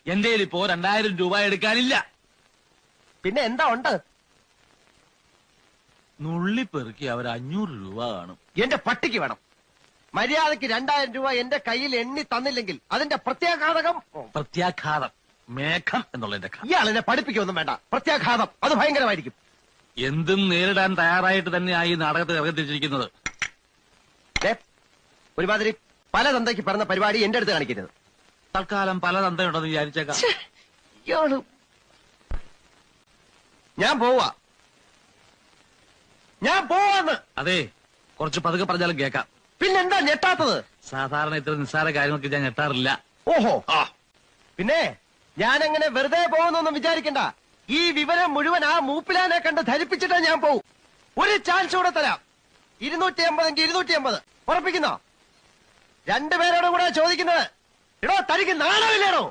എന്റെ ഇപ്പോ 2000 രൂപ എടുക്കാനില്ല. പിന്നെ എന്താ ഉണ്ട്? നുള്ളിപ്പെറുക്കി അവർ 500 രൂപ കാണും. എന്റെ പട്ടിക്ക് വേണം. മര്യാദക്ക് 2000 രൂപ എന്റെ കയ്യിൽ എണ്ണി തന്നില്ലെങ്കിൽ അതിന്റെ പ്രത്യാഘാതകം. പ്രത്യാഘാതം മേഘം എന്നുള്ളതിന്റെ ഇയാളെന്നെ പഠിപ്പിക്കൊന്നും വേണ്ട. പ്രത്യാഘാതം അത് ഭയങ്കരമായിരിക്കും. എന്തും നേരിടാൻ തയ്യാറായിട്ട് തന്നെയായി ഈ നാടകത്തിൽ ഇറങ്ങിത്തിരിച്ചിരിക്കുന്നത്. ഒരുമാതിരി പല തന്തയ്ക്ക് പറഞ്ഞ പരിപാടി എന്റെ അടുത്ത് കാണിക്കരുത്. തൽക്കാലം പല തന്തയുണ്ടെന്ന് വിചാരിച്ചേക്കാം. ഞാൻ പോവാന്ന്. അതെ, കുറച്ച് പതുക്കെ പറഞ്ഞാലും കേൾക്കാം. പിന്നെന്താ ഞെട്ടാത്തത്? സാധാരണ ഇത്ര നിസ്സാര കാര്യങ്ങൾക്ക് ഞാൻ ഞെട്ടാറില്ല. ഓഹോ, പിന്നെ ഞാനങ്ങനെ വെറുതെ പോകുന്നൊന്നും വിചാരിക്കണ്ട. ഈ വിവരം മുഴുവൻ ആ മൂപ്പിലാനെ കണ്ട് ധരിപ്പിച്ചിട്ടാ ഞാൻ പോവും. ഒരു ചാൻസ് കൂടെ തരാം. 250 250 ഉറപ്പിക്കുന്നോ? രണ്ടുപേരോടും കൂടെ ചോദിക്കുന്നത്. എടോ, തനിക്ക് നാണമില്ലേടോ?